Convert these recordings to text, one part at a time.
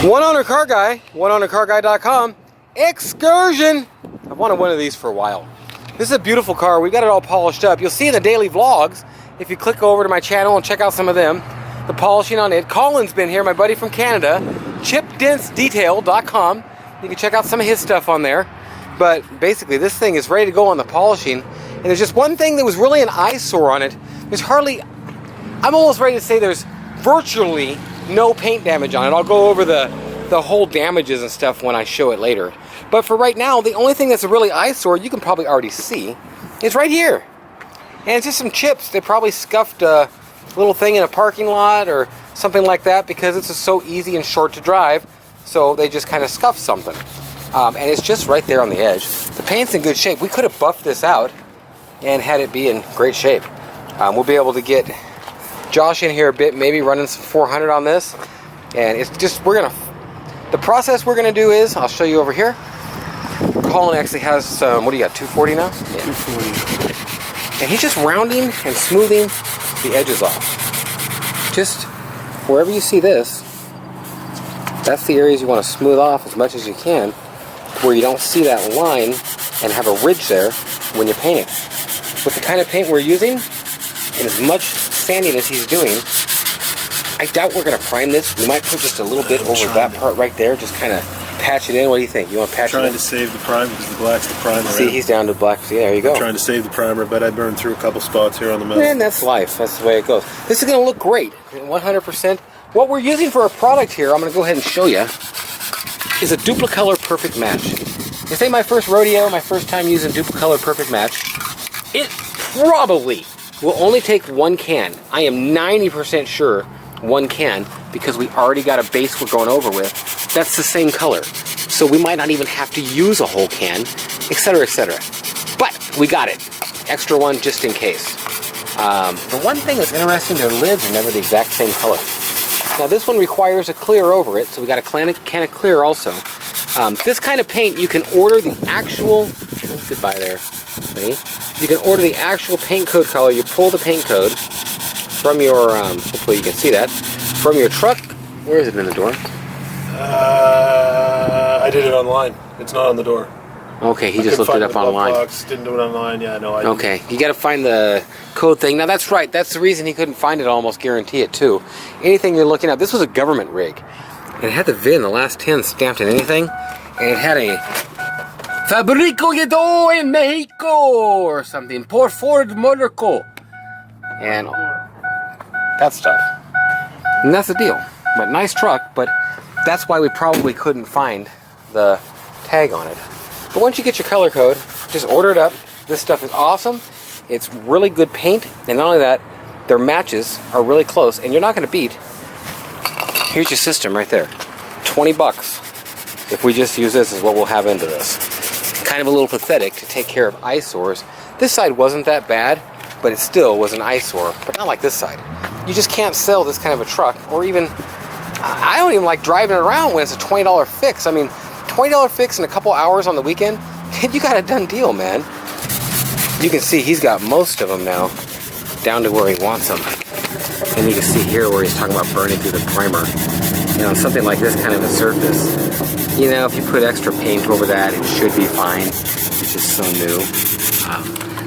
One owner car guy, oneownercarguy.com. Excursion! I've wanted one of these for a while. This is a beautiful car. We got it all polished up. You'll see in the daily vlogs, if you click over to my channel and check out some of them, the polishing on it. Colin's been here, my buddy from Canada. ChipDentsDetail.com. You can check out some of his stuff on there. But basically, this thing is ready to go on the polishing. And there's just one thing that was really an eyesore on it. There's hardly, I'm almost ready to say there's virtually no paint damage on it. I'll go over the whole damages and stuff when I show it later. But for right now, the only thing that's a really eyesore, you can probably already see, is right here. And it's just some chips. They probably scuffed a little thing in a parking lot or something like that because it's just so easy and short to drive. So they just kind of scuffed something. And it's just right there on the edge. The paint's in good shape. We could have buffed this out and had it be in great shape. We'll be able to get Josh in here a bit, maybe running some 400 on this. And it's just, the process we're gonna do is, I'll show you over here. Colin actually has some, what do you got, 240 now? Yeah. 240. And he's just rounding and smoothing the edges off. Just wherever you see this, that's the areas you want to smooth off as much as you can, where you don't see that line and have a ridge there when you're painting. With the kind of paint we're using, and as much sanding as he's doing, I doubt we're going to prime this. We might put just a little bit over that part right there, just kind of patch it in. What do you think? You want to patch it in? I'm trying to save the primer because the black's the primer. See, he's down to black. See, there you go. I'm trying to save the primer, but I burned through a couple spots here on the metal. And that's life. That's the way it goes. This is going to look great, 100%. What we're using for a product here, I'm going to go ahead and show you, is a Dupli-Color Perfect Match. This ain't my first rodeo, my first time using Dupli-Color Perfect Match. It probably will only take one can. I am 90% sure one can, because we already got a base we're going over with that's the same color. So we might not even have to use a whole can, etc., etc. But we got it. Extra one just in case. The one thing that's interesting, their lids are never the exact same color. Now this one requires a clear over it, so we got a can of clear also. This kind of paint, you can order the actual, goodbye there, see? You can order the actual paint code color. You pull the paint code from your, hopefully you can see that, from your truck. Where is it in the door? I did it online. It's not on the door. Okay, he just looked it up online. Didn't do it online. Yeah, no. Okay, you got to find the code thing. Now that's right. That's the reason he couldn't find it. I'll almost guarantee it too. Anything you're looking at. This was a government rig, and it had the VIN, the last 10 stamped in anything, and it had a Fabrico Guido en Mexico or something. Por Ford Motorco, and that stuff. And that's the deal. But nice truck. But that's why we probably couldn't find the tag on it. But once you get your color code, just order it up. This stuff is awesome. It's really good paint, and not only that, their matches are really close, and you're not going to beat. Here's your system right there. 20 bucks. If we just use this, is what we'll have into this. Kind of a little pathetic to take care of eyesores. This side wasn't that bad, but it still was an eyesore, but not like this side. You just can't sell this kind of a truck, or even, I don't even like driving around when it's a $20 fix. I mean, $20 fix in a couple hours on the weekend, you got a done deal, man. You can see he's got most of them now down to where he wants them. And you can see here where he's talking about burning through the primer. You know, something like this kind of a surface, you know, if you put extra paint over that, it should be fine. It's just so new.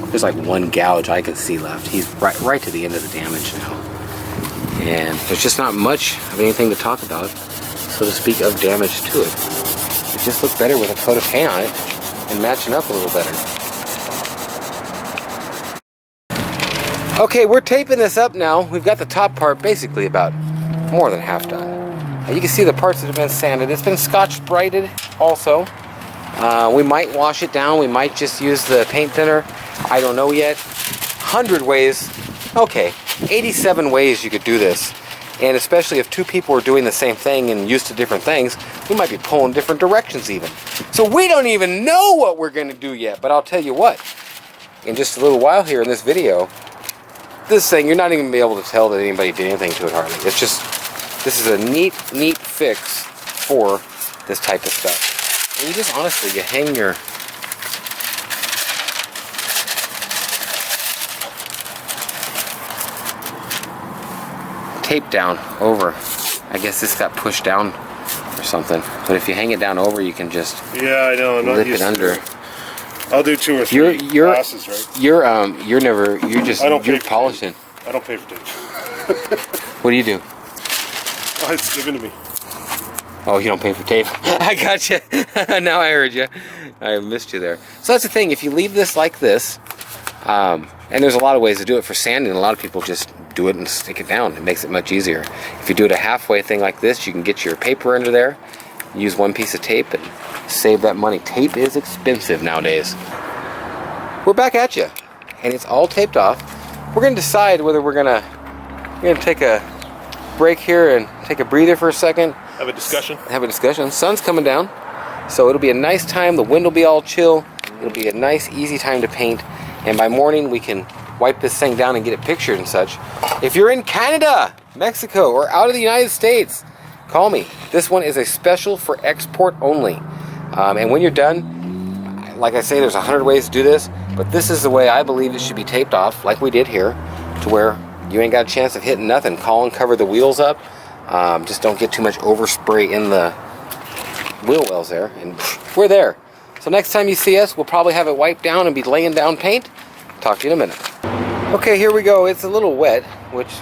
There's like one gouge I can see left. He's right to the end of the damage now. And there's just not much of anything to talk about, so to speak, of damage to it. It just looked better with a coat of paint on it and matching up a little better. Okay, we're taping this up now. We've got the top part basically about more than half done. You can see the parts that have been sanded. It's been Scotch-Brighted also. We might wash it down. We might just use the paint thinner. I don't know yet. 100 ways. Okay, 87 ways you could do this. And especially if two people are doing the same thing and used to different things, we might be pulling different directions even. So we don't even know what we're going to do yet. But I'll tell you what, in just a little while here in this video, this thing, you're not even going to be able to tell that anybody did anything to it hardly. It's just, this is a neat fix for this type of stuff. And you just honestly, you hang your tape down over. I guess this got pushed down or something. But if you hang it down over, you can just Yeah, I know. I'm not lip used it under. to it. I'll do 2 or 3 glasses, right? You're just I don't pay you're for polishing. tape. I don't pay for tape. What do you do? Oh, it's given to me. Oh, you don't pay for tape. I got you. Now I heard you. I missed you there. So that's the thing. If you leave this like this, and there's a lot of ways to do it for sanding. A lot of people just do it and stick it down. It makes it much easier. If you do it a halfway thing like this, you can get your paper under there, use 1 piece of tape, and save that money. Tape is expensive nowadays. We're back at you, and it's all taped off. We're going to decide whether we're going to take a break here and take a breather for a second. Have a discussion. Sun's coming down, so it'll be a nice time. The wind will be all chill. It'll be a nice, easy time to paint. And by morning, we can wipe this thing down and get it pictured and such. If you're in Canada, Mexico, or out of the United States, call me. This one is a special for export only. And when you're done, like I say, there's 100 ways to do this, but this is the way I believe it should be taped off, like we did here, to where you ain't got a chance of hitting nothing. Call and cover the wheels up. Just don't get too much overspray in the wheel wells there, and we're there. So next time you see us, we'll probably have it wiped down and be laying down paint. Talk to you in a minute. Okay, here we go. It's a little wet, which is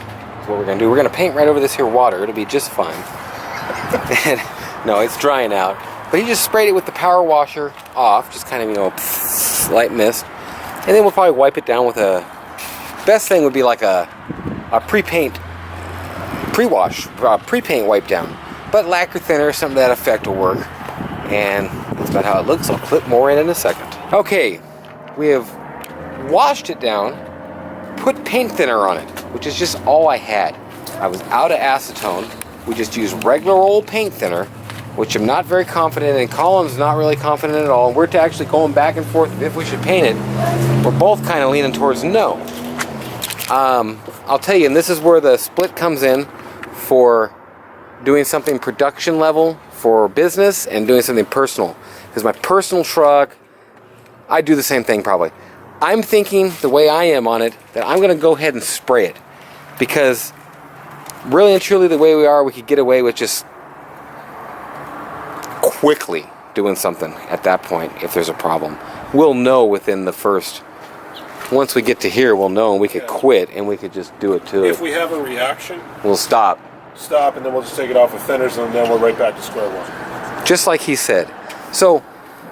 what we're going to do. We're going to paint right over this here water. It'll be just fine. And, no, it's drying out. But he just sprayed it with the power washer off, just kind of, light mist. And then we'll probably wipe it down with a... Best thing would be like a pre-paint, pre-wash, pre-paint wipe down. But lacquer thinner, something to that effect will work. And that's about how it looks. I'll clip more in a second. Okay, we have washed it down, put paint thinner on it, which is just all I had. I was out of acetone. We just used regular old paint thinner, which I'm not very confident in. Colin's not really confident at all. We're actually going back and forth if we should paint it. We're both kind of leaning towards no. I'll tell you, and this is where the split comes in for doing something production level for business and doing something personal. Because my personal truck, I do the same thing probably. I'm thinking the way I am on it that I'm going to go ahead and spray it. Because really and truly the way we are, we could get away with just quickly doing something at that point if there's a problem. We'll know within the first... Once we get to here, we'll know, and we could quit, and we could just do it too. If we have a reaction, we'll stop, and then we'll just take it off with thinners, and then we're right back to square one. Just like he said. So,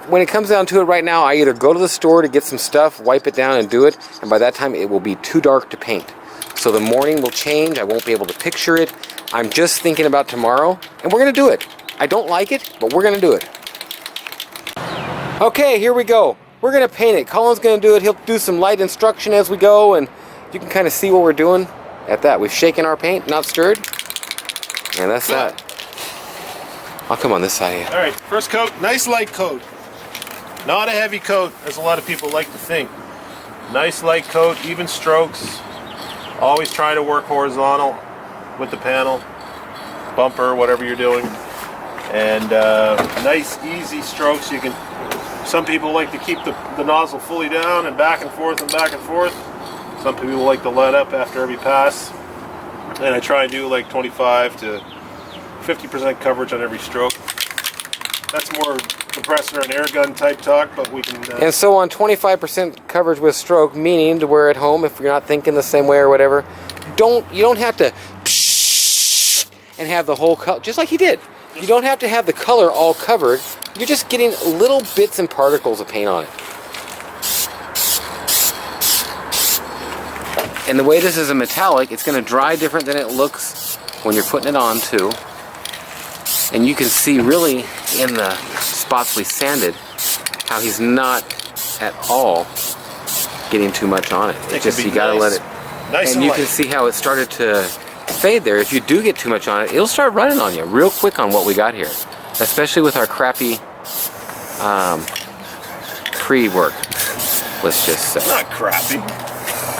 when it comes down to it right now, I either go to the store to get some stuff, wipe it down, and do it, and by that time, it will be too dark to paint. So the morning will change. I won't be able to picture it. I'm just thinking about tomorrow, and we're going to do it. I don't like it, but we're going to do it. Okay, here we go. We're going to paint it. Colin's going to do it. He'll do some light instruction as we go, and you can kind of see what we're doing at that. We've shaken our paint, not stirred, and that's that. I'll come on this side here. All right, first coat, nice light coat. Not a heavy coat, as a lot of people like to think. Nice light coat, even strokes. Always try to work horizontal with the panel, bumper, whatever you're doing. And nice, easy strokes. You can. Some people like to keep the nozzle fully down and back and forth and back and forth. Some people like to let up after every pass. And I try and do like 25 to 50% coverage on every stroke. That's more compressor and air gun type talk, but we can... And so on 25% coverage with stroke, meaning to wear at home, if you're not thinking the same way or whatever, you don't have to and have the whole color, just like he did. You don't have to have the color all covered. You're just getting little bits and particles of paint on it. And the way this is a metallic, it's going to dry different than it looks when you're putting it on too. And you can see really in the spots we sanded how he's not at all getting too much on it. It's just you got to let it. Nice and you can see how it started to fade there. If you do get too much on it, it'll start running on you real quick on what we got here. Especially with our crappy pre-work, let's just say. Not crappy.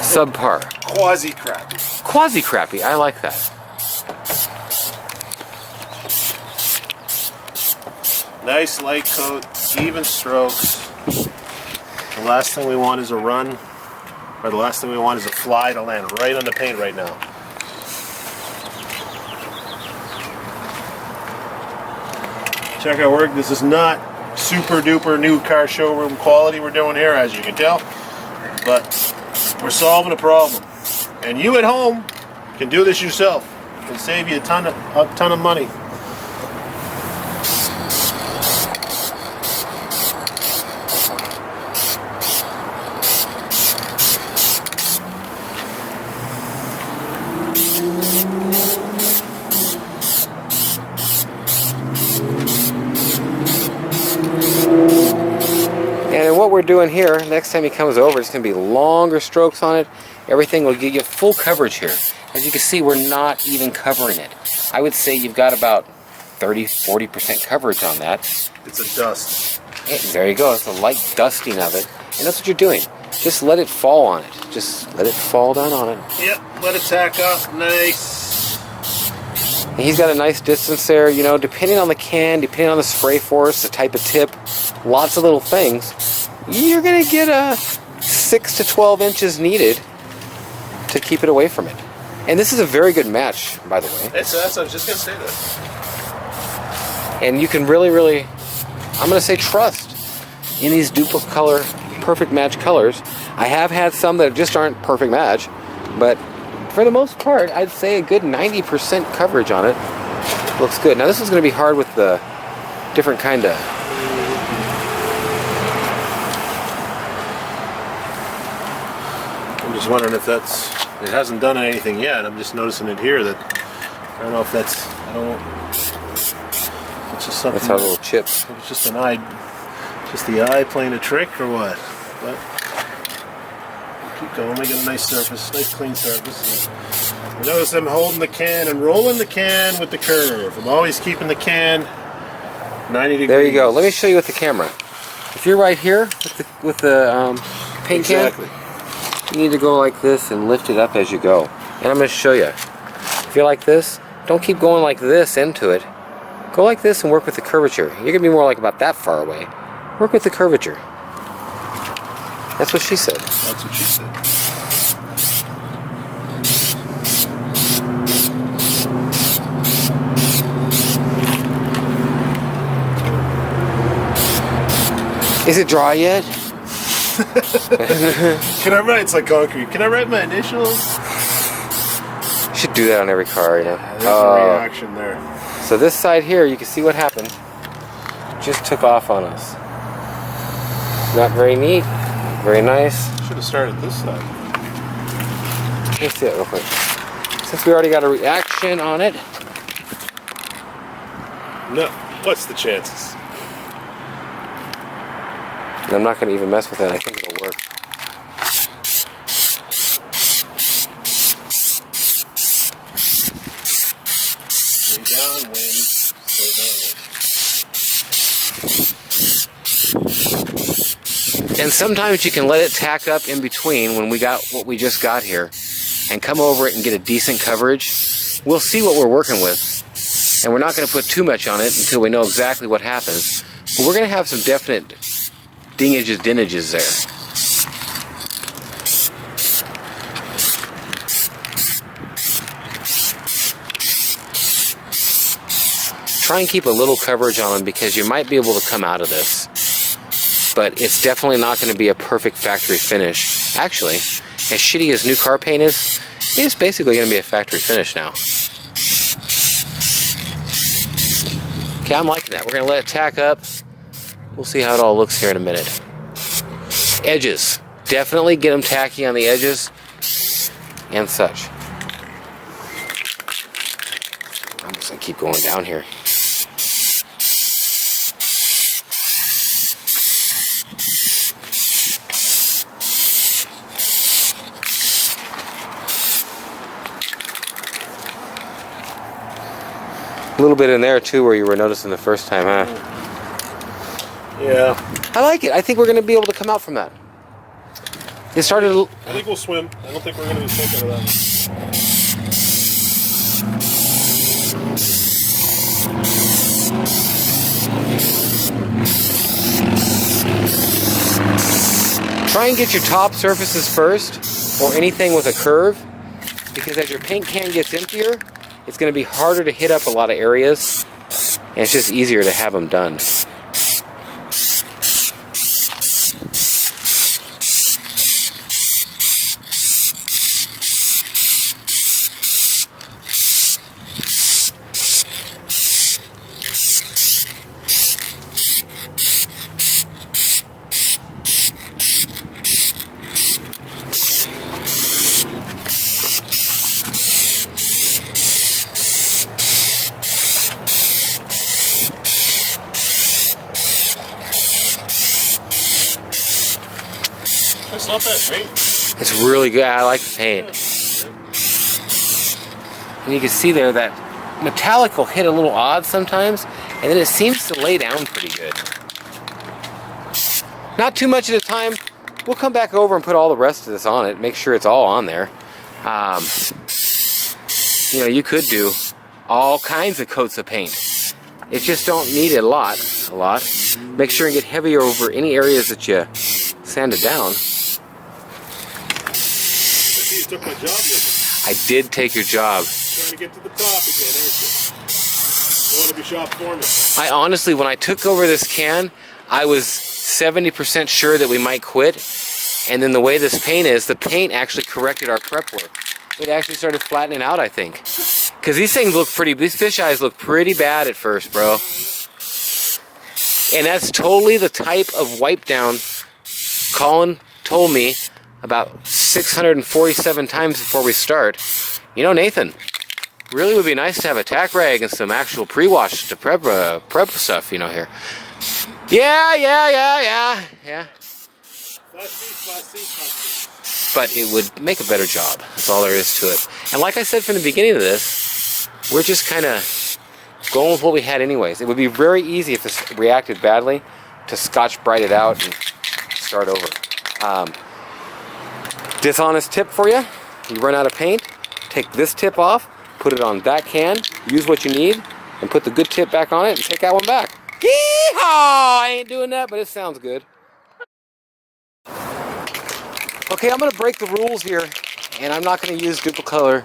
Subpar. Quasi-crappy. Quasi-crappy, I like that. Nice light coat, even strokes. The last thing we want is a run, or the last thing we want is a fly to land right on the paint right now. check our work. This is not super duper new car showroom quality we're doing here, as you can tell, but we're solving a problem. And you at home can do this yourself. It can save you a ton of money. And what we're doing here, next time he comes over, it's going to be longer strokes on it. Everything will give you full coverage here. As you can see, we're not even covering it. I would say you've got about 30-40% coverage on that. It's a dust. And there you go. It's a light dusting of it. And that's what you're doing. Just let it fall on it. Just let it fall down on it. Yep, let it tack up nice. And he's got a nice distance there, you know, depending on the can, depending on the spray force, the type of tip, lots of little things. You're going to get 6 to 12 inches needed to keep it away from it. And this is a very good match, by the way. I was just going to say that. And you can really, I'm going to say trust in these Dupli-Color perfect match colors. I have had some that just aren't perfect match, but for the most part, I'd say a good 90% coverage on it. Looks good. Now this is going to be hard with the different kind of... I'm just wondering if that's... It hasn't done anything yet. I'm just noticing it here that... I don't know if that's... I don't know... It's just something... That's how little chip. It's just an eye... Just the eye playing a trick or what? But... Keep going, making a nice surface, nice clean surface. I notice I'm holding the can and rolling the can with the curve. I'm always keeping the can 90 degrees. There you go. Let me show you with the camera. If you're right here with the paint can, you need to go like this and lift it up as you go. And I'm going to show you. If you're like this, don't keep going like this into it. Go like this and work with the curvature. You're going to be more like about that far away. Work with the curvature. That's what she said. That's what she said. Is it dry yet? Can I write? It's like concrete. Can I write my initials? You should do that on every car, you know. There's a reaction there. So this side here, you can see what happened. Just took off on us. Not very neat. Very nice. Should have started this side. Let's see it real quick. Since we already got a reaction on it. No. What's the chances? I'm not going to even mess with it. I think it'll work. Stay downwind. Stay downwind. And sometimes you can let it tack up in between when we got what we just got here and come over it and get a decent coverage. We'll see what we're working with. And we're not going to put too much on it until we know exactly what happens. But we're going to have some definite dingages there. Try and keep a little coverage on them because you might be able to come out of this. But it's definitely not going to be a perfect factory finish. Actually, as shitty as new car paint is, it's basically going to be a factory finish now. Okay, I'm liking that. We're going to let it tack up. We'll see how it all looks here in a minute. Edges. Definitely get them tacky on the edges and such. I'm just going to keep going down here. A little bit in there too where you were noticing the first time, huh? Yeah. I like it. I think we're going to be able to come out from that. It started... I think we'll swim. I don't think we're going to be thinking of that. Try and get your top surfaces first, or anything with a curve, because as your paint can gets emptier, it's going to be harder to hit up a lot of areas And it's just easier to have them done. It's not that paint. It's really good. I like the paint. And you can see there that metallic will hit a little odd sometimes, and then it seems to lay down pretty good. Not too much at a time. We'll come back over and put all the rest of this on it, make sure it's all on there. You know, you could do all kinds of coats of paint. It just don't need a lot. Make sure and get heavier over any areas that you sanded down. You took my job yet. I did take your job. Trying to get to the top again, aren't you? You want to be shop foreman. I honestly, when I took over this can, I was 70% sure that we might quit. And then the way this paint is, the paint actually corrected our prep work. It actually started flattening out, I think. Because these things look pretty, these fish eyes look pretty bad at first, bro. And that's totally the type of wipe down Colin told me about 647 times before we start. You know, Nathan, really would be nice to have a tack rag and some actual pre-wash to prep stuff, you know, here. Yeah. But it would make a better job. That's all there is to it. And like I said from the beginning of this, we're just kind of going with what we had anyways. It would be very easy if this reacted badly to Scotch Brite it out and start over. Dishonest tip for you: you run out of paint, take this tip off, put it on that can, use what you need, and put the good tip back on it and take that one back. Yee-haw! I ain't doing that, but it sounds good. Okay, I'm going to break the rules here, and I'm not going to use Dupli-Color.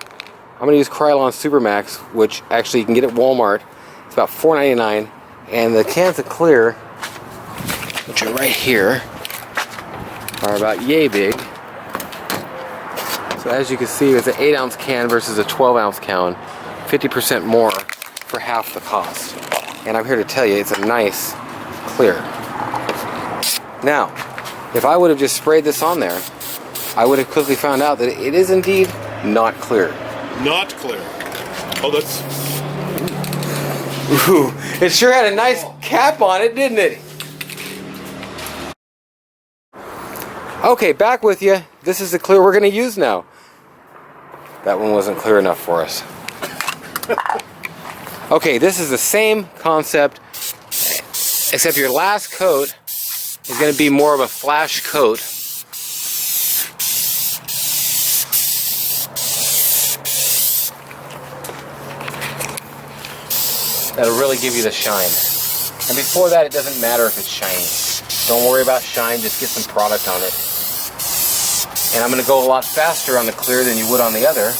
I'm going to use Krylon Supermax, which actually you can get at Walmart. It's about $4.99, and the cans of clear, which are right here, are about yay big. So as you can see, it's an 8-ounce can versus a 12-ounce can, 50% more for half the cost. And I'm here to tell you, it's a nice clear. Now, if I would have just sprayed this on there, I would have quickly found out that it is indeed not clear. Not clear. Oh, that's... Ooh, it sure had a nice cap on it, didn't it? Okay, back with you. This is the clear we're going to use now. That one wasn't clear enough for us. Okay, this is the same concept, except your last coat is going to be more of a flash coat. That'll really give you the shine. And before that, it doesn't matter if it's shiny. Don't worry about shine, just get some product on it. And I'm going to go a lot faster on the clear than you would on the other.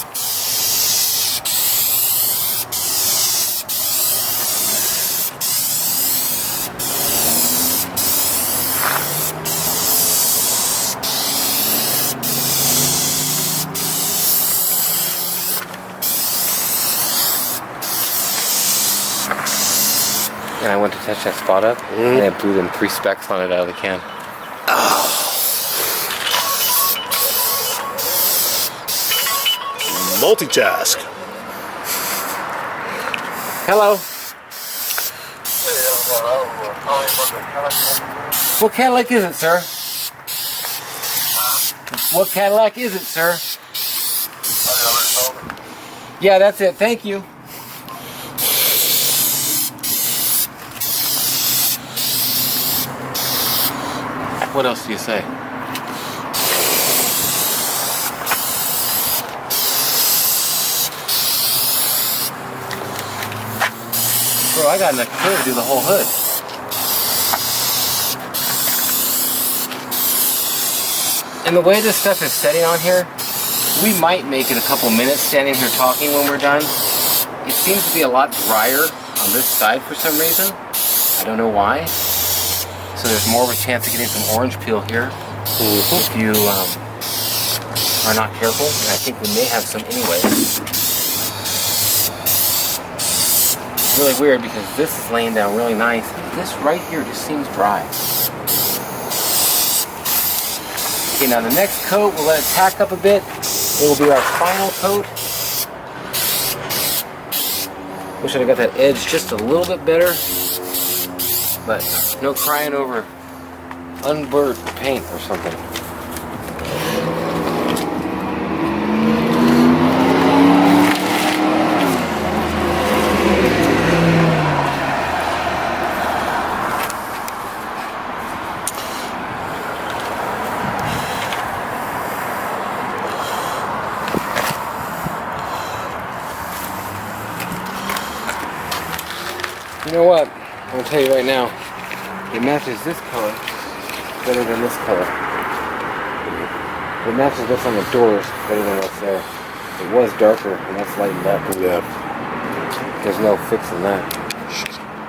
And I went to touch that spot up, and I blew them 3 specks on it out of the can. Oh. Multitask. Hello. What Cadillac is it, sir? What Cadillac is it, sir? Yeah, that's it. Thank you. What else do you say? Bro, I got enough clear to do the whole hood. And the way this stuff is setting on here, we might make it a couple minutes standing here talking when we're done. It seems to be a lot drier on this side for some reason. I don't know why. So there's more of a chance of getting some orange peel here if you are not careful. And I think we may have some anyway. It's really weird because this is laying down really nice. This right here just seems dry. Okay, now the next coat, we'll let it tack up a bit. It will be our final coat. Wish I'd have got that edge just a little bit better. But no crying over unburnt paint or something. You know what? I'm going to tell you right now, it matches this color better than this color. It matches this on the doors better than what's there. It was darker and that's lightened up. Yeah. There's no fixing that.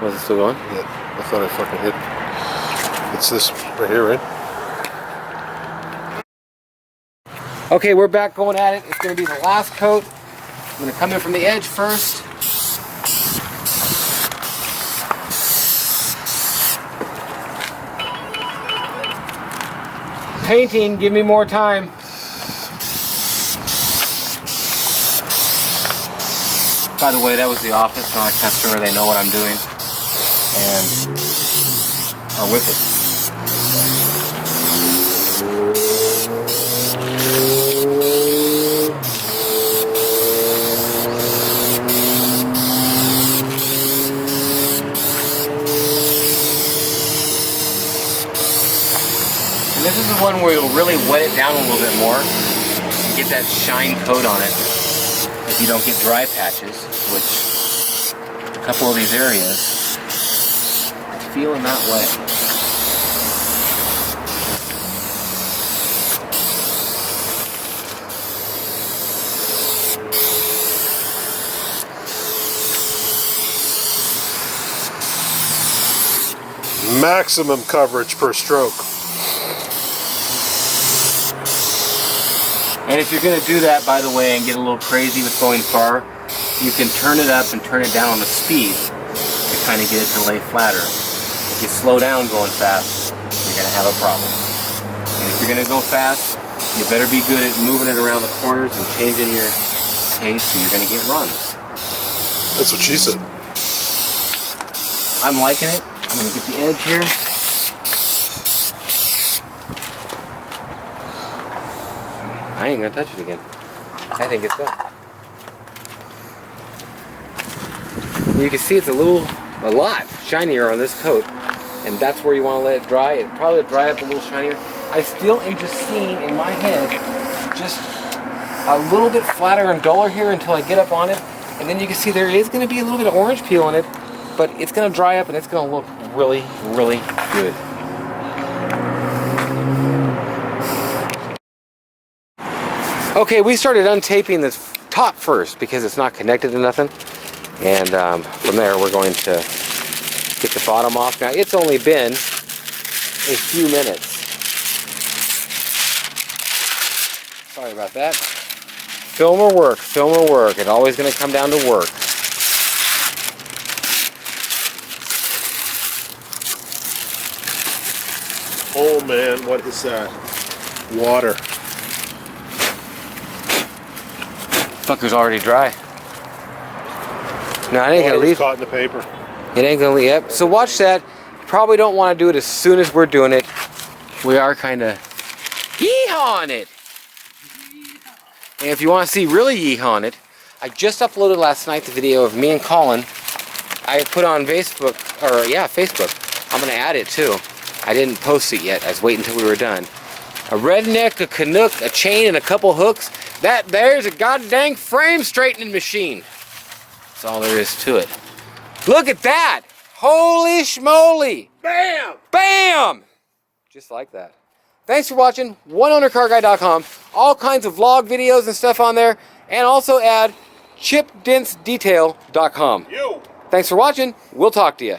Was it still going? Yeah. I thought I fucking hit. It's this right here, right? Okay, we're back going at it. It's going to be the last coat. I'm going to come in from the edge first. Painting, give me more time. By the way, that was the office, not a customer. They know what I'm doing and are with it. And this is the one where you'll really wet it down a little bit more and get that shine coat on it if you don't get dry patches, which a couple of these areas are feeling that way. Maximum coverage per stroke. And if you're going to do that, by the way, and get a little crazy with going far, you can turn it up and turn it down on the speed to kind of get it to lay flatter. If you slow down going fast, you're going to have a problem. And if you're going to go fast, you better be good at moving it around the corners and changing your pace, or you're going to get runs. That's what she said. I'm liking it. I'm going to get the edge here. I ain't gonna touch it again. I think it's done. You can see it's a lot shinier on this coat, and that's where you want to let it dry. It probably dry up a little shinier. I still am just seeing in my head just a little bit flatter and duller here until I get up on it, and then you can see there is going to be a little bit of orange peel in it, but it's going to dry up and it's going to look really, really good. Okay, we started untaping this top first because it's not connected to nothing. And from there, we're going to get the bottom off. Now, it's only been a few minutes. Sorry about that. Film or work, film or work. It's always going to come down to work. Oh man, what is that? Water. Fucker's already dry. No, it ain't gonna leave. Caught in the paper. It ain't gonna leave. Yep. So watch that. You probably don't want to do it as soon as we're doing it. We are kind of yeehawing it. And if you want to see really yeehawing it, I just uploaded last night the video of me and Colin. I put on Facebook, or yeah, Facebook. I'm gonna add it too. I didn't post it yet. I was waiting until we were done. A redneck, a Canuck, a chain, and a couple hooks. That there's a goddamn frame straightening machine. That's all there is to it. Look at that! Holy schmoly! Bam! Bam! Just like that. Thanks for watching. OneOwnerCarGuy.com. All kinds of vlog videos and stuff on there. And also add ChipDentsDetail.com. Thanks for watching. We'll talk to you.